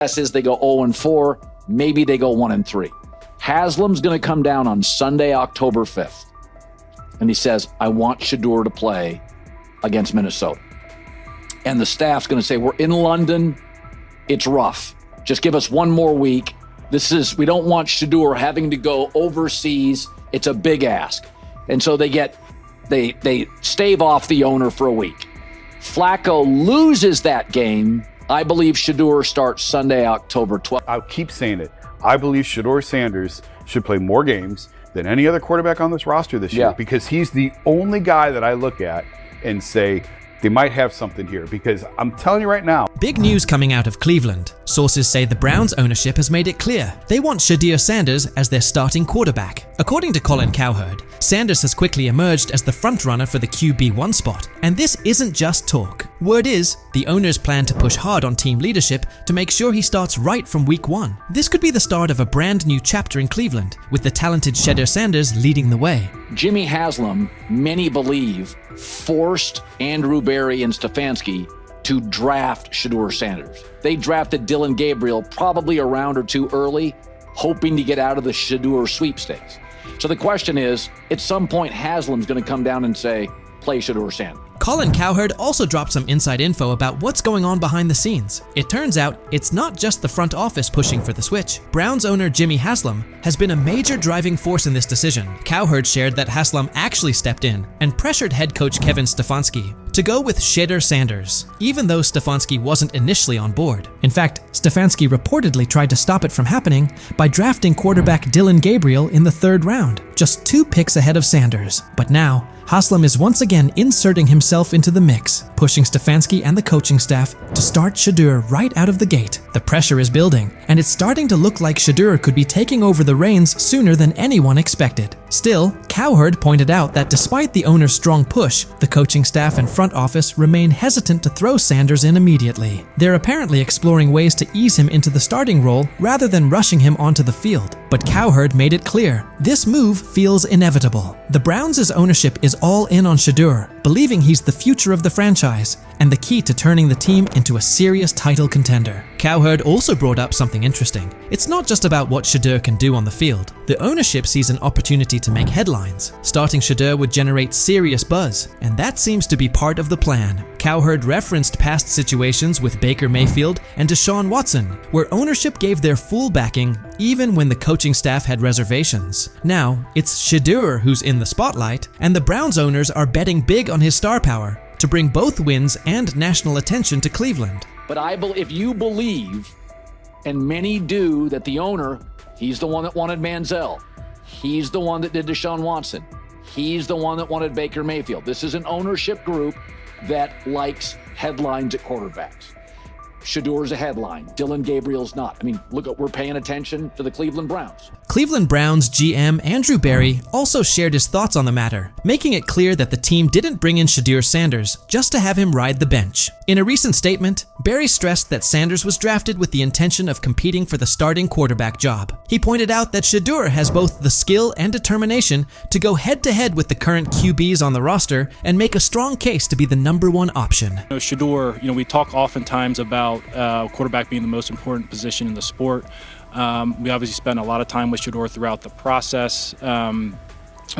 Guess is they go 0-4, maybe they go 1-3. Haslam's going to come down on Sunday, October 5th, and he says, I want Shedeur to play against Minnesota. And the staff's going to say, we're in London, it's rough. Just give us one more week. We don't want Shedeur having to go overseas. It's a big ask. And so they stave off the owner for a week. Flacco loses that game. I believe Shedeur starts Sunday, October 12th. I'll keep saying it. I believe Shedeur Sanders should play more games than any other quarterback on this roster this year, because he's the only guy that I look at and say, they might have something here, because I'm telling you right now. Big news coming out of Cleveland. Sources say the Browns ownership has made it clear they want Shedeur Sanders as their starting quarterback. According to Colin Cowherd, Sanders has quickly emerged as the frontrunner for the QB1 spot. And this isn't just talk. Word is, the owners plan to push hard on team leadership to make sure he starts right from week 1. This could be the start of a brand new chapter in Cleveland, with the talented Shedeur Sanders leading the way. Jimmy Haslam, many believe, forced Andrew Berry and Stefanski to draft Shedeur Sanders. They drafted Dylan Gabriel probably a round or two early, hoping to get out of the Shedeur sweepstakes. So the question is, at some point, Haslam's going to come down and say, play Shedeur Sanders. Colin Cowherd also dropped some inside info about what's going on behind the scenes. It turns out it's not just the front office pushing for the switch. Browns owner Jimmy Haslam has been a major driving force in this decision. Cowherd shared that Haslam actually stepped in and pressured head coach Kevin Stefanski to go with Shedeur Sanders, even though Stefanski wasn't initially on board. In fact, Stefanski reportedly tried to stop it from happening by drafting quarterback Dylan Gabriel in the 3rd round, just 2 picks ahead of Sanders. But now, Haslam is once again inserting himself into the mix, pushing Stefanski and the coaching staff to start Shedeur right out of the gate. The pressure is building, and it's starting to look like Shedeur could be taking over the reins sooner than anyone expected. Still, Cowherd pointed out that despite the owner's strong push, the coaching staff and front office remain hesitant to throw Sanders in immediately. They're apparently exploring ways to ease him into the starting role rather than rushing him onto the field. But Cowherd made it clear, this move feels inevitable. The Browns' ownership is all in on Shedeur, believing he's the future of the franchise and the key to turning the team into a serious title contender. Cowherd also brought up something interesting. It's not just about what Shedeur can do on the field. The ownership sees an opportunity to make headlines. Starting Shedeur would generate serious buzz, and that seems to be part of the plan. Cowherd referenced past situations with Baker Mayfield and Deshaun Watson, where ownership gave their full backing even when the coaching staff had reservations. Now, it's Shedeur who's in the spotlight, and the Browns owners are betting big on his star power to bring both wins and national attention to Cleveland. But if you believe, and many do, that the owner, he's the one that wanted Manziel, he's the one that did Deshaun Watson, he's the one that wanted Baker Mayfield. This is an ownership group that likes headlines at quarterbacks. Shedeur's a headline. Dylan Gabriel's not. I mean, look, we're paying attention to the Cleveland Browns. Cleveland Browns GM Andrew Berry also shared his thoughts on the matter, making it clear that the team didn't bring in Shedeur Sanders just to have him ride the bench. In a recent statement, Berry stressed that Sanders was drafted with the intention of competing for the starting quarterback job. He pointed out that Shedeur has both the skill and determination to go head-to-head with the current QBs on the roster and make a strong case to be the #1 option. Shedeur, we talk oftentimes about quarterback being the most important position in the sport. We obviously spent a lot of time with Shedeur throughout the process.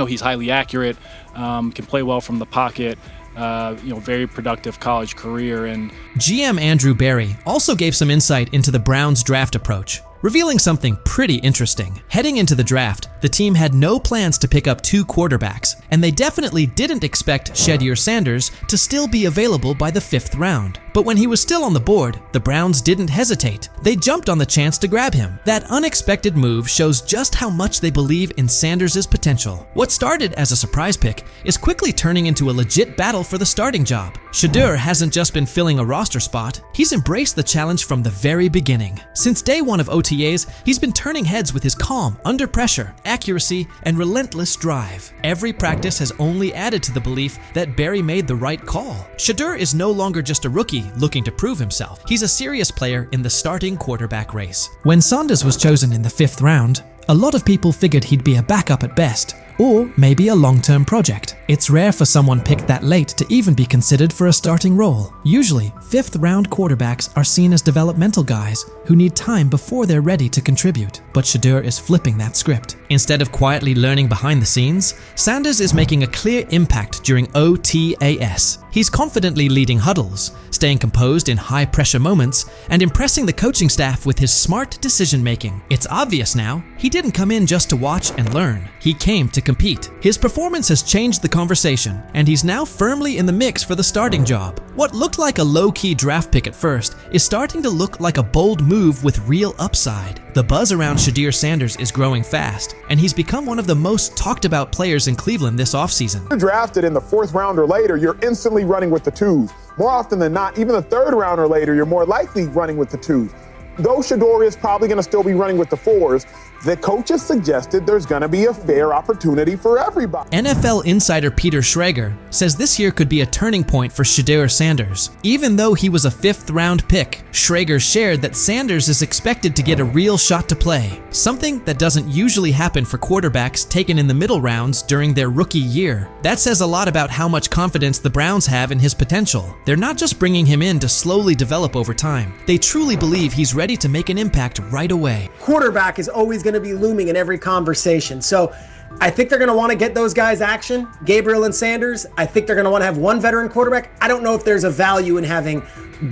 He's highly accurate, can play well from the pocket. Very productive college career. And GM Andrew Berry also gave some insight into the Browns' draft approach, revealing something pretty interesting. Heading into the draft, the team had no plans to pick up 2 quarterbacks, and they definitely didn't expect Shedeur Sanders to still be available by the 5th round. But when he was still on the board, the Browns didn't hesitate. They jumped on the chance to grab him. That unexpected move shows just how much they believe in Sanders' potential. What started as a surprise pick is quickly turning into a legit battle for the starting job. Shedeur hasn't just been filling a roster spot, he's embraced the challenge from the very beginning. Since day 1 of OTAs, he's been turning heads with his calm, under pressure, accuracy, and relentless drive. Every practice has only added to the belief that Berry made the right call. Shedeur is no longer just a rookie looking to prove himself. He's a serious player in the starting quarterback race. When Sanders was chosen in the 5th round, a lot of people figured he'd be a backup at best, or maybe a long-term project. It's rare for someone picked that late to even be considered for a starting role. Usually, fifth-round quarterbacks are seen as developmental guys who need time before they're ready to contribute. But Shedeur is flipping that script. Instead of quietly learning behind the scenes, Sanders is making a clear impact during OTAS. He's confidently leading huddles, staying composed in high-pressure moments, and impressing the coaching staff with his smart decision-making. It's obvious now, he didn't come in just to watch and learn. He came to compete. His performance has changed the conversation, and he's now firmly in the mix for the starting job. What looked like a low-key draft pick at first is starting to look like a bold move with real upside. The buzz around Shedeur Sanders is growing fast, and he's become one of the most talked about players in Cleveland this offseason. You're drafted in the 4th round or later, you're instantly running with the 2s. More often than not, even the 3rd round or later, you're more likely running with the 2s. Though Shedeur is probably going to still be running with the 4s, the coaches suggested there's going to be a fair opportunity for everybody. NFL insider Peter Schrager says this year could be a turning point for Shedeur Sanders. Even though he was a 5th-round pick, Schrager shared that Sanders is expected to get a real shot to play, something that doesn't usually happen for quarterbacks taken in the middle rounds during their rookie year. That says a lot about how much confidence the Browns have in his potential. They're not just bringing him in to slowly develop over time. They truly believe he's ready to make an impact right away. Quarterback is always going to be looming in every conversation. So I think they're going to want to get those guys action, Gabriel and Sanders. I think they're going to want to have one veteran quarterback. I don't know if there's a value in having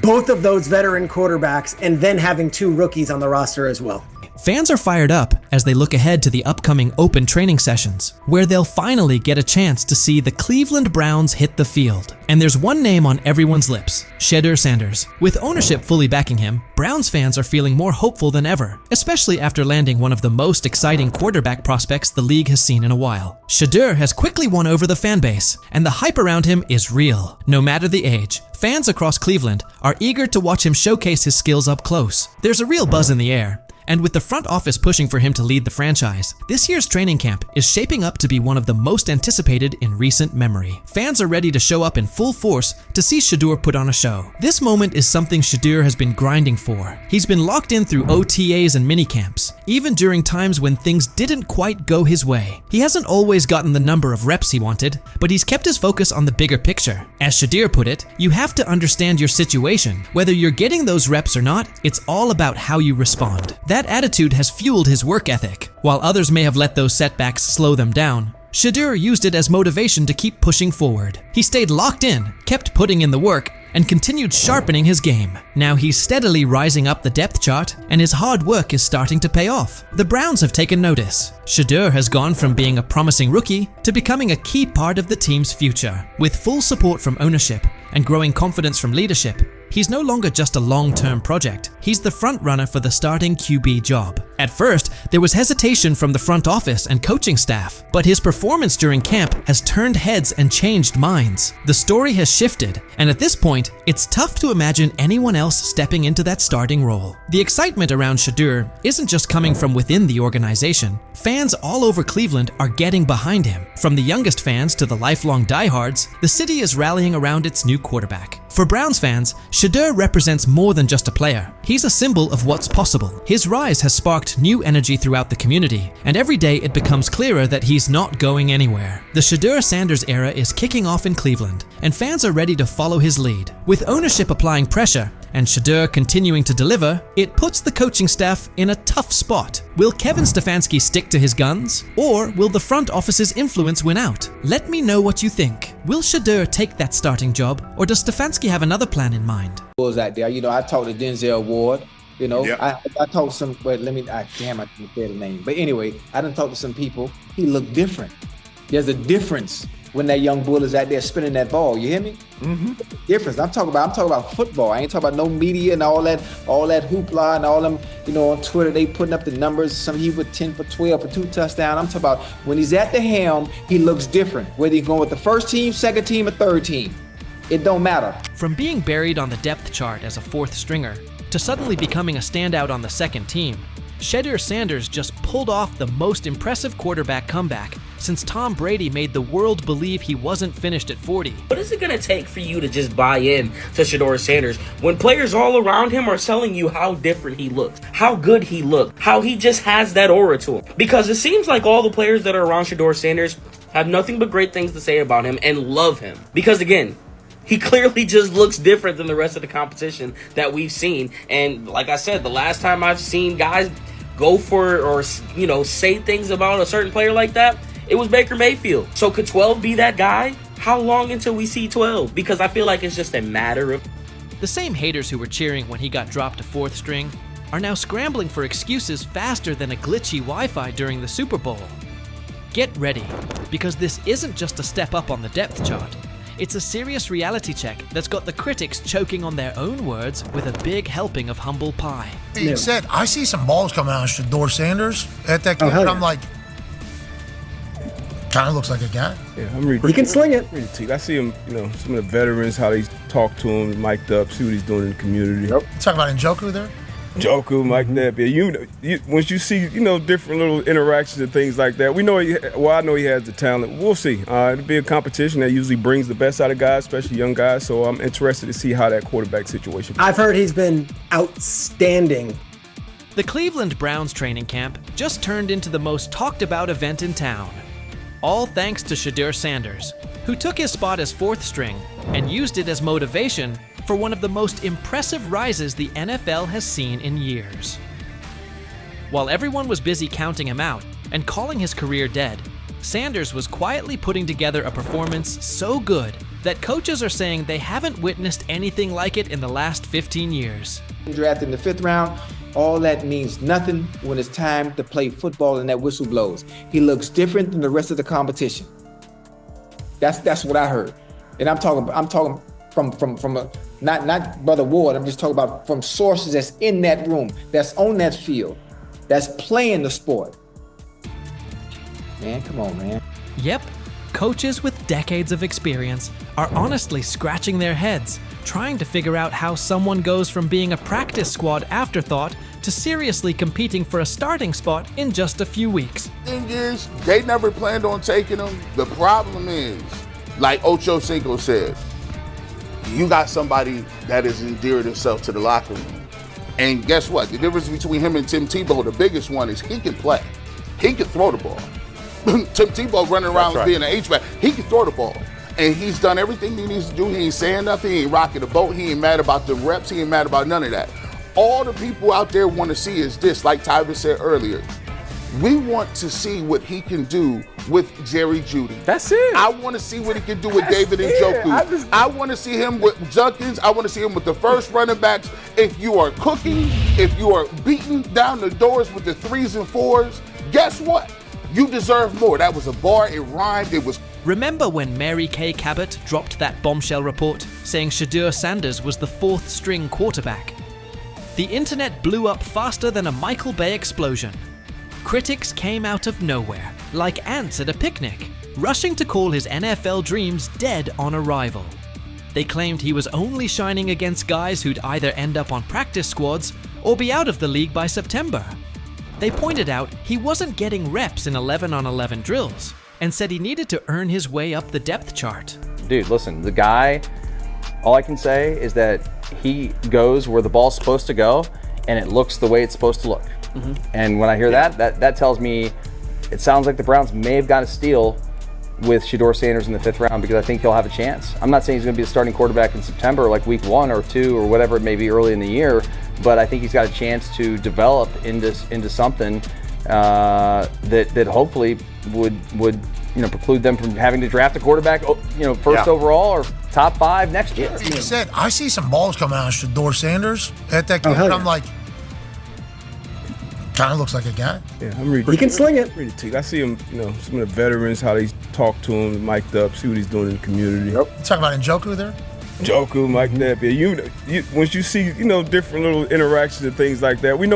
both of those veteran quarterbacks and then having 2 rookies on the roster as well. Fans are fired up as they look ahead to the upcoming open training sessions, where they'll finally get a chance to see the Cleveland Browns hit the field. And there's one name on everyone's lips, Shedeur Sanders. With ownership fully backing him, Browns fans are feeling more hopeful than ever, especially after landing one of the most exciting quarterback prospects the league has seen in a while. Shedeur has quickly won over the fan base, and the hype around him is real. No matter the age, fans across Cleveland are eager to watch him showcase his skills up close. There's a real buzz in the air. And with the front office pushing for him to lead the franchise, this year's training camp is shaping up to be one of the most anticipated in recent memory. Fans are ready to show up in full force to see Shedeur put on a show. This moment is something Shedeur has been grinding for. He's been locked in through OTAs and minicamps, even during times when things didn't quite go his way. He hasn't always gotten the number of reps he wanted, but he's kept his focus on the bigger picture. As Shedeur put it, you have to understand your situation. Whether you're getting those reps or not, it's all about how you respond. That attitude has fueled his work ethic. While others may have let those setbacks slow them down, Shedeur used it as motivation to keep pushing forward. He stayed locked in, kept putting in the work, and continued sharpening his game. Now he's steadily rising up the depth chart, and his hard work is starting to pay off. The Browns have taken notice. Shedeur has gone from being a promising rookie to becoming a key part of the team's future. With full support from ownership and growing confidence from leadership, he's no longer just a long-term project. He's the front runner for the starting QB job. At first, there was hesitation from the front office and coaching staff, but his performance during camp has turned heads and changed minds. The story has shifted, and at this point, it's tough to imagine anyone else stepping into that starting role. The excitement around Shedeur isn't just coming from within the organization. Fans all over Cleveland are getting behind him. From the youngest fans to the lifelong diehards, the city is rallying around its new quarterback. For Browns fans, Shedeur represents more than just a player. He's a symbol of what's possible. His rise has sparked new energy throughout the community, and every day it becomes clearer that he's not going anywhere. The Shedeur Sanders era is kicking off in Cleveland, and fans are ready to follow his lead. With ownership applying pressure, and Shedeur continuing to deliver, it puts the coaching staff in a tough spot. Will Kevin Stefanski stick to his guns, or will the front office's influence win out? Let me know what you think. Will Shedeur take that starting job, or does Stefanski have another plan in mind? Out there, I talked to Denzel Ward. Yep. I talked to some. Wait, I didn't say the name. But anyway, I done talked to some people. He looked different. There's a difference when that young bull is out there spinning that ball. You hear me? Mm-hmm. Difference. I'm talking about football. I ain't talking about no media and all that hoopla and all them. On Twitter they putting up the numbers. He was 10 for 12 for 2 touchdowns. I'm talking about when he's at the helm, he looks different. Whether he's going with the first team, second team, or third team, it don't matter. From being buried on the depth chart as a 4th stringer to suddenly becoming a standout on the second team, Shedeur Sanders just pulled off the most impressive quarterback comeback since Tom Brady made the world believe he wasn't finished at 40. What is it going to take for you to just buy in to Shedeur Sanders when players all around him are telling you how different he looks, how good he looks, how he just has that aura to him? Because it seems like all the players that are around Shedeur Sanders have nothing but great things to say about him and love him. Because again, he clearly just looks different than the rest of the competition that we've seen. And like I said, the last time I've seen guys go for or, say things about a certain player like that, it was Baker Mayfield. So could 12 be that guy? How long until we see 12? Because I feel like it's just a matter of... The same haters who were cheering when he got dropped to 4th string are now scrambling for excuses faster than a glitchy Wi-Fi during the Super Bowl. Get ready, because this isn't just a step up on the depth chart. It's a serious reality check that's got the critics choking on their own words with a big helping of humble pie. Being said, I see some balls coming out of Shedeur Sanders at that game, and I'm like, kind of looks like a guy. Yeah, I'm ready. He can sling it. I see him, some of the veterans, how they talk to him, mic'd up, see what he's doing in the community. Yep. You talking about Njoku there? Njoku, Mike Knapp. Yeah, once you see, different little interactions and things like that, I know he has the talent. We'll see. It'll be a competition that usually brings the best out of guys, especially young guys. So I'm interested to see how that quarterback situation. I've heard he's been outstanding. The Cleveland Browns training camp just turned into the most talked about event in town. All thanks to Shedeur Sanders, who took his spot as 4th string and used it as motivation for one of the most impressive rises the NFL has seen in years. While everyone was busy counting him out and calling his career dead, Sanders was quietly putting together a performance so good that coaches are saying they haven't witnessed anything like it in the last 15 years. Drafted in the 5th round, all that means nothing when it's time to play football and that whistle blows. He looks different than the rest of the competition. That's what I heard. And I'm talking from a not Brother Ward, I'm just talking about from sources that's in that room, that's on that field, that's playing the sport. Man, come on, man. Yep, coaches with decades of experience are honestly scratching their heads, trying to figure out how someone goes from being a practice squad afterthought to seriously competing for a starting spot in just a few weeks. Thing is, they never planned on taking him. The problem is, like Ocho Cinco said, you got somebody that has endeared himself to the locker room. And guess what? The difference between him and Tim Tebow, the biggest one, is he can play. He can throw the ball. Tim Tebow running around being an H-back, he can throw the ball. And he's done everything he needs to do. He ain't saying nothing. He ain't rocking the boat. He ain't mad about the reps. He ain't mad about none of that. All the people out there want to see is this, like Tyler said earlier. We want to see what he can do with Jerry Jeudy. That's it. I want to see what he can do with David Njoku. I want to see him with Junkins. I want to see him with the first running backs. If you are cooking, if you are beating down the doors with the 3s and 4s, guess what? You deserve more. That was a bar. It rhymed. It was. Remember when Mary Kay Cabot dropped that bombshell report saying Shedeur Sanders was the 4th string quarterback? The internet blew up faster than a Michael Bay explosion. Critics came out of nowhere, like ants at a picnic, rushing to call his NFL dreams dead on arrival. They claimed he was only shining against guys who'd either end up on practice squads or be out of the league by September. They pointed out he wasn't getting reps in 11-on-11 drills and said he needed to earn his way up the depth chart. Dude, listen, the guy, all I can say is that he goes where the ball's supposed to go and it looks the way it's supposed to look. Mm-hmm. And when I hear that tells me it sounds like the Browns may have got a steal with Shedeur Sanders in the 5th round, because I think he'll have a chance. I'm not saying he's going to be the starting quarterback in September, like week 1 or 2 or whatever it may be early in the year, but I think he's got a chance to develop into something that hopefully would preclude them from having to draft a quarterback first overall or top 5 next year. He said, I see some balls coming out of Shedeur Sanders at that game, and I'm like, kind of looks like a guy. Yeah, I'm ready. He can sling it. I see him, some of the veterans, how they talk to him, mic'd up, see what he's doing in the community. Yep. You talking about Njoku there? Njoku, Mike Knapp. Yeah, once you see, different little interactions and things like that, I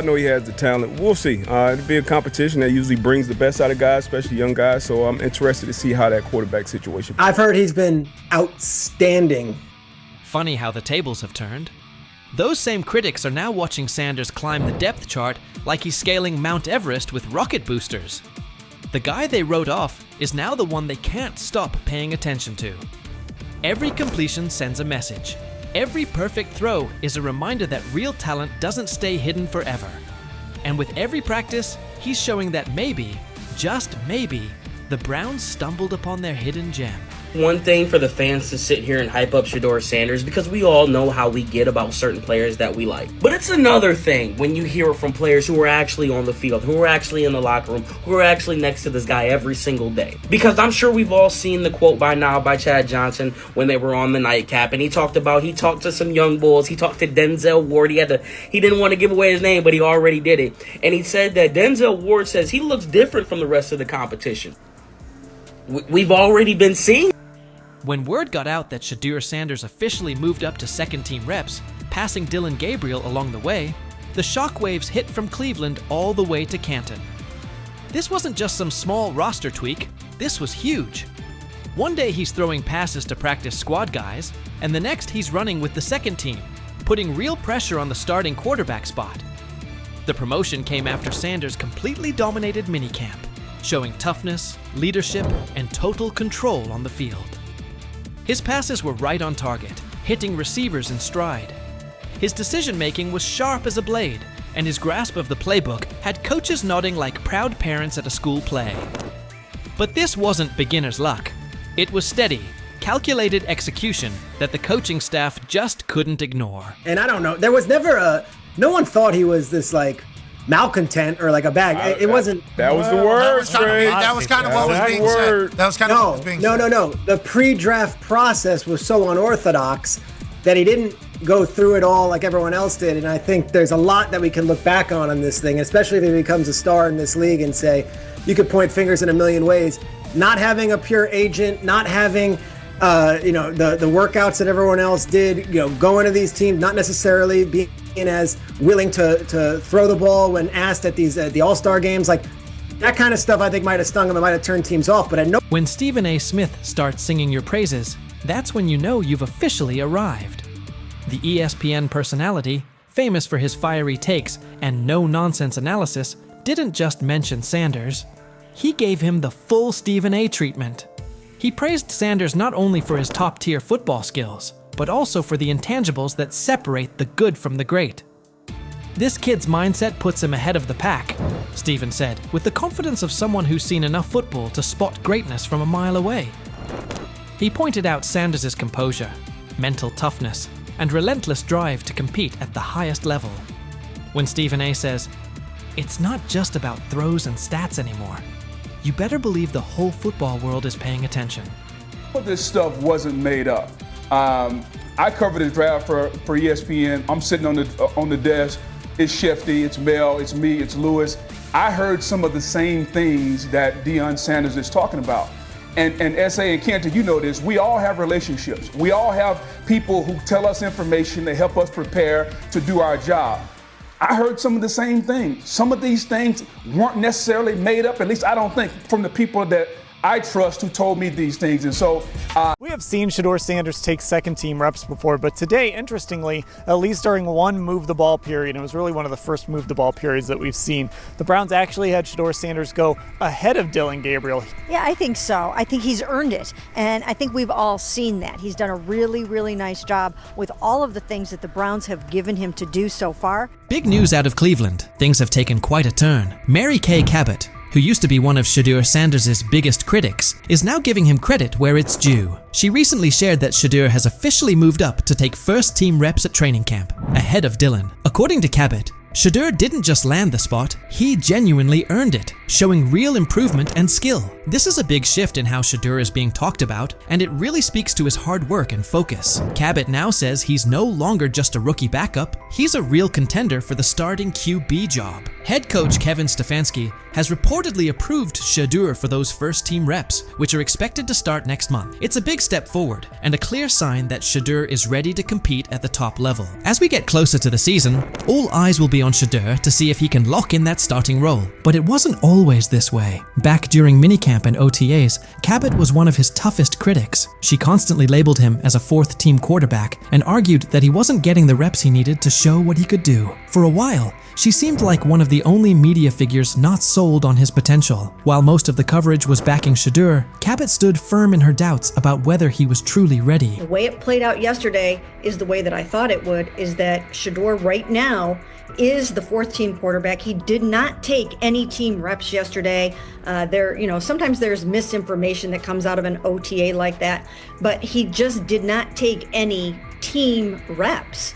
know he has the talent. We'll see. It'll be a competition that usually brings the best out of guys, especially young guys. So I'm interested to see how that quarterback situation. I've heard he's been outstanding. Funny how the tables have turned. Those same critics are now watching Sanders climb the depth chart like he's scaling Mount Everest with rocket boosters. The guy they wrote off is now the one they can't stop paying attention to. Every completion sends a message. Every perfect throw is a reminder that real talent doesn't stay hidden forever. And with every practice, he's showing that maybe, just maybe, the Browns stumbled upon their hidden gem. One thing for the fans to sit here and hype up Shedeur Sanders because we all know how we get about certain players that we like. But it's another thing when you hear it from players who are actually on the field, who are actually in the locker room, who are actually next to this guy every single day. Because I'm sure we've all seen the quote by now by Chad Johnson when they were on the nightcap, and he talked to some young bulls. He talked to Denzel Ward. He didn't want to give away his name, but he already did it. And he said that Denzel Ward says he looks different from the rest of the competition. We've already been seeing. When word got out that Shedeur Sanders officially moved up to second-team reps, passing Dillon Gabriel along the way, the shockwaves hit from Cleveland all the way to Canton. This wasn't just some small roster tweak, this was huge. One day he's throwing passes to practice squad guys, and the next he's running with the second team, putting real pressure on the starting quarterback spot. The promotion came after Sanders completely dominated minicamp, showing toughness, leadership, and total control on the field. His passes were right on target, hitting receivers in stride. His decision-making was sharp as a blade, and his grasp of the playbook had coaches nodding like proud parents at a school play. But this wasn't beginner's luck. It was steady, calculated execution that the coaching staff just couldn't ignore. And I don't know, there was never no one thought he was this malcontent or like a bag. It wasn't. That was the word. That was kind of what was being said. That was kind of what was being said. No. The pre-draft process was so unorthodox that he didn't go through it all like everyone else did. And I think there's a lot that we can look back on this thing, especially if he becomes a star in this league and say, you could point fingers in a million ways. Not having a pure agent, not having the workouts that everyone else did, going to these teams, not necessarily being as willing to throw the ball when asked at the All-Star games, like that kind of stuff I think might have stung him and might have turned teams off. But when Stephen A. Smith starts singing your praises, that's when you know you've officially arrived. The ESPN personality, famous for his fiery takes and no-nonsense analysis, didn't just mention Sanders. He gave him the full Stephen A. treatment. He praised Sanders not only for his top-tier football skills, but also for the intangibles that separate the good from the great. This kid's mindset puts him ahead of the pack, Stephen said, with the confidence of someone who's seen enough football to spot greatness from a mile away. He pointed out Sanders' composure, mental toughness, and relentless drive to compete at the highest level. When Stephen A. says, "It's not just about throws and stats anymore," you better believe the whole football world is paying attention. This stuff wasn't made up. I covered the draft for ESPN. I'm sitting on the desk. It's Shefty, it's Mel, it's me, it's Lewis. I heard some of the same things that Deion Sanders is talking about. And S.A. and Cantor, you know this, we all have relationships. We all have people who tell us information, they help us prepare to do our job. I heard some of the same things. Some of these things weren't necessarily made up, at least I don't think, from the people that I trust who told me these things. And so we have seen Shedeur Sanders take second team reps before, but today, interestingly, at least during one move the ball period, it was really one of the first move the ball periods that we've seen, the Browns actually had Shedeur Sanders go ahead of Dillon Gabriel. Yeah, I think so. I think he's earned it. And I think we've all seen that. He's done a really, really nice job with all of the things that the Browns have given him to do so far. Big news out of Cleveland. Things have taken quite a turn. Mary Kay Cabot, who used to be one of Shedeur Sanders' biggest critics, is now giving him credit where it's due. She recently shared that Shedeur has officially moved up to take first-team reps at training camp, ahead of Dillon. According to Cabot, Shedeur didn't just land the spot, he genuinely earned it, showing real improvement and skill. This is a big shift in how Shedeur is being talked about, and it really speaks to his hard work and focus. Cabot now says he's no longer just a rookie backup, he's a real contender for the starting QB job. Head coach Kevin Stefanski has reportedly approved Shedeur for those first-team reps, which are expected to start next month. It's a big step forward, and a clear sign that Shedeur is ready to compete at the top level. As we get closer to the season, all eyes will be on Shedeur to see if he can lock in that starting role. But it wasn't all always this way. Back during minicamp and OTAs, Cabot was one of his toughest critics. She constantly labeled him as a fourth-team quarterback and argued that he wasn't getting the reps he needed to show what he could do. For a while, she seemed like one of the only media figures not sold on his potential. While most of the coverage was backing Shedeur, Cabot stood firm in her doubts about whether he was truly ready. The way it played out yesterday is the way that I thought it would, is that Shedeur right now is the fourth-team quarterback. He did not take any team reps yesterday. Sometimes there's misinformation that comes out of an OTA like that, but he just did not take any team reps.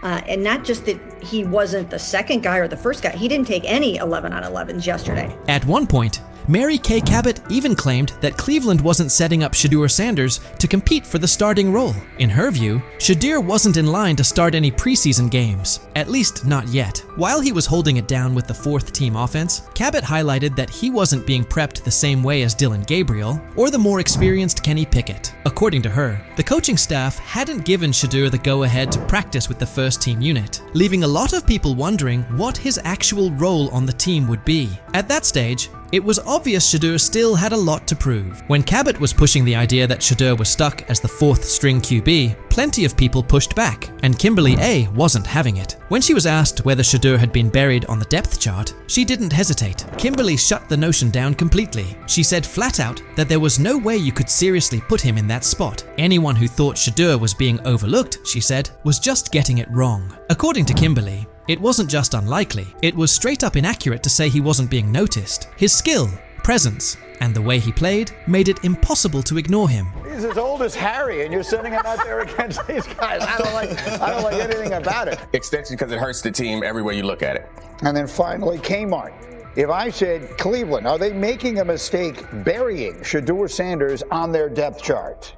And not just that he wasn't the second guy or the first guy, he didn't take any 11-on-11s yesterday. At one point, Mary Kay Cabot even claimed that Cleveland wasn't setting up Shedeur Sanders to compete for the starting role. In her view, Shedeur wasn't in line to start any preseason games, at least not yet. While he was holding it down with the fourth-team offense, Cabot highlighted that he wasn't being prepped the same way as Dillon Gabriel or the more experienced Kenny Pickett. According to her, the coaching staff hadn't given Shedeur the go-ahead to practice with the first-team unit, leaving a lot of people wondering what his actual role on the team would be. At that stage, it was obvious Shedeur still had a lot to prove. When Cabot was pushing the idea that Shedeur was stuck as the fourth-string QB, plenty of people pushed back, and Kimberly A wasn't having it. When she was asked whether Shedeur had been buried on the depth chart, she didn't hesitate. Kimberly shut the notion down completely. She said flat out that there was no way you could seriously put him in that spot. Anyone who thought Shedeur was being overlooked, she said, was just getting it wrong. According to Kimberly, it wasn't just unlikely, it was straight up inaccurate to say he wasn't being noticed. His skill, presence, and the way he played made it impossible to ignore him. He's as old as Harry, and you're sending him out there against these guys. I don't like anything about it. Extension because it hurts the team every way you look at it. And then finally, Kmart. If I said Cleveland, are they making a mistake burying Shedeur Sanders on their depth chart?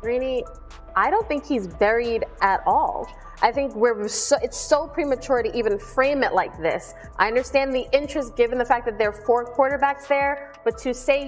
Greeny, I don't think he's buried at all. I think it's so premature to even frame it like this. I understand the interest given the fact that there are 4 quarterbacks there, but to say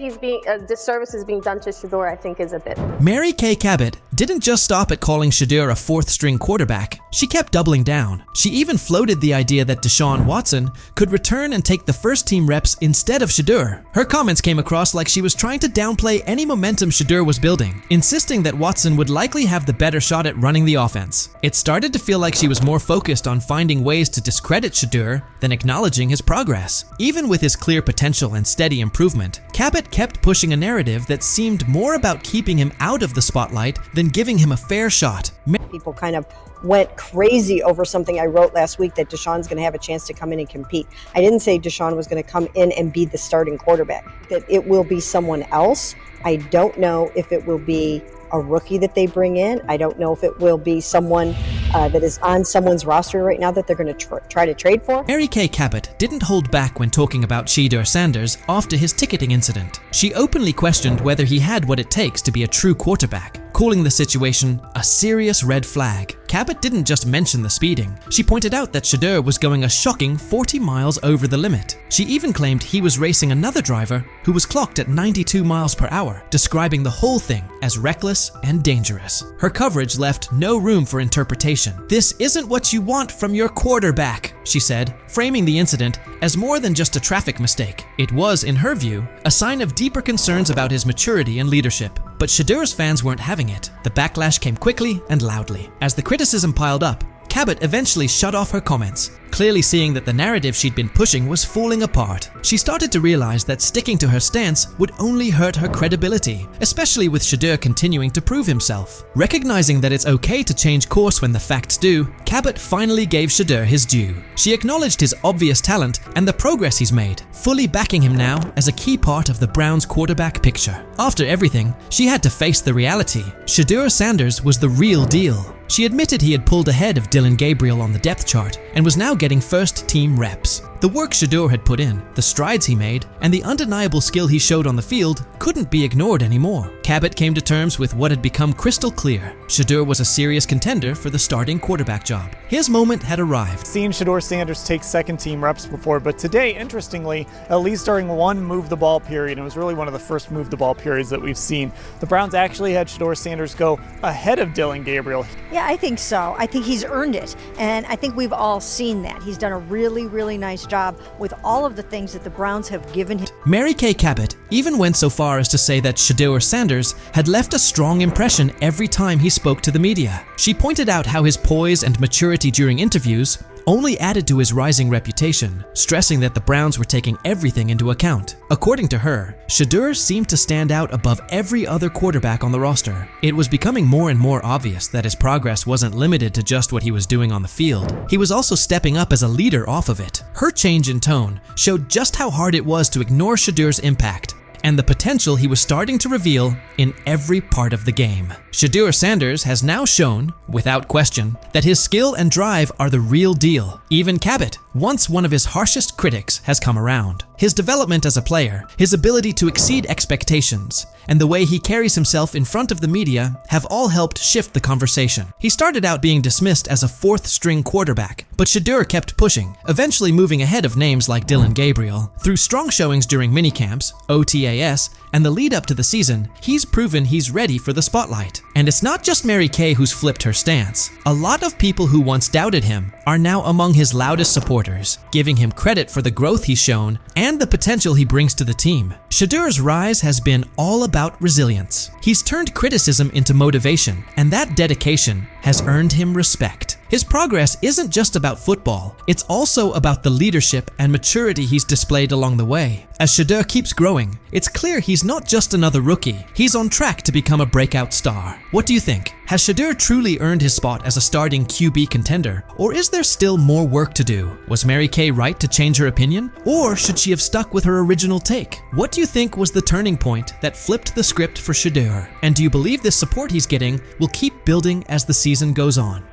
a disservice is being done to Shedeur, I think is a bit. Mary Kay Cabot didn't just stop at calling Shedeur a fourth-string quarterback. She kept doubling down. She even floated the idea that Deshaun Watson could return and take the first-team reps instead of Shedeur. Her comments came across like she was trying to downplay any momentum Shedeur was building, insisting that Watson would likely have the better shot at running the offense. It started to feel like she was more focused on finding ways to discredit Shedeur than acknowledging his progress. Even with his clear potential and steady improvement, Cabot kept pushing a narrative that seemed more about keeping him out of the spotlight than giving him a fair shot. People kind of went crazy over something I wrote last week, that Deshaun's going to have a chance to come in and compete. I didn't say Deshaun was going to come in and be the starting quarterback, that it will be someone else. I don't know if it will be a rookie that they bring in. I don't know if it will be someone that is on someone's roster right now that they're going to try to trade for. Mary Kay Cabot didn't hold back when talking about Shedeur Sanders after his ticketing incident. She openly questioned whether he had what it takes to be a true quarterback, calling the situation a serious red flag. Cabot didn't just mention the speeding. She pointed out that Shedeur was going a shocking 40 miles over the limit. She even claimed he was racing another driver who was clocked at 92 miles per hour, describing the whole thing as reckless and dangerous. Her coverage left no room for interpretation. "This isn't what you want from your quarterback," she said, framing the incident as more than just a traffic mistake. It was, in her view, a sign of deeper concerns about his maturity and leadership. But Shedeur's fans weren't having it. The backlash came quickly and loudly. As the criticism piled up, Cabot eventually shut off her comments, clearly seeing that the narrative she'd been pushing was falling apart. She started to realize that sticking to her stance would only hurt her credibility, especially with Shedeur continuing to prove himself. Recognizing that it's okay to change course when the facts do, Cabot finally gave Shedeur his due. She acknowledged his obvious talent and the progress he's made, fully backing him now as a key part of the Browns' quarterback picture. After everything, she had to face the reality. Shedeur Sanders was the real deal. She admitted he had pulled ahead of Dillon Gabriel on the depth chart and was now getting first-team reps. The work Shedeur had put in, the strides he made, and the undeniable skill he showed on the field couldn't be ignored anymore. Cabot came to terms with what had become crystal clear. Shedeur was a serious contender for the starting quarterback job. His moment had arrived. Seen Shedeur Sanders take second-team reps before, but today, interestingly, at least during one move-the-ball period, it was really one of the first move-the-ball periods that we've seen, the Browns actually had Shedeur Sanders go ahead of Dillon Gabriel. Yeah, I think so. I think he's earned it, and I think we've all seen that. He's done a really, really nice job with all of the things that the Browns have given him. Mary Kay Cabot even went so far as to say that Shedeur Sanders had left a strong impression every time he spoke to the media. She pointed out how his poise and maturity during interviews only added to his rising reputation, stressing that the Browns were taking everything into account. According to her, Shedeur seemed to stand out above every other quarterback on the roster. It was becoming more and more obvious that his progress wasn't limited to just what he was doing on the field. He was also stepping up as a leader off of it. Her change in tone showed just how hard it was to ignore Shedeur's impact and the potential he was starting to reveal in every part of the game. Shedeur Sanders has now shown, without question, that his skill and drive are the real deal. Even Cabot, once one of his harshest critics, has come around. His development as a player, his ability to exceed expectations, and the way he carries himself in front of the media have all helped shift the conversation. He started out being dismissed as a fourth-string quarterback, but Shedeur kept pushing, eventually moving ahead of names like Dillon Gabriel. Through strong showings during minicamps, OTAS, and the lead up to the season, he's proven he's ready for the spotlight. And it's not just Mary Kay who's flipped her stance. A lot of people who once doubted him are now among his loudest supporters, giving him credit for the growth he's shown and the potential he brings to the team. Shedeur's rise has been all about resilience. He's turned criticism into motivation, and that dedication has earned him respect. His progress isn't just about football, it's also about the leadership and maturity he's displayed along the way. As Shedeur keeps growing, it's clear he's not just another rookie, he's on track to become a breakout star. What do you think? Has Shedeur truly earned his spot as a starting QB contender, or is there still more work to do? Was Mary Kay right to change her opinion, or should she have stuck with her original take? What do you think was the turning point that flipped the script for Shedeur? And do you believe this support he's getting will keep building as the season goes on?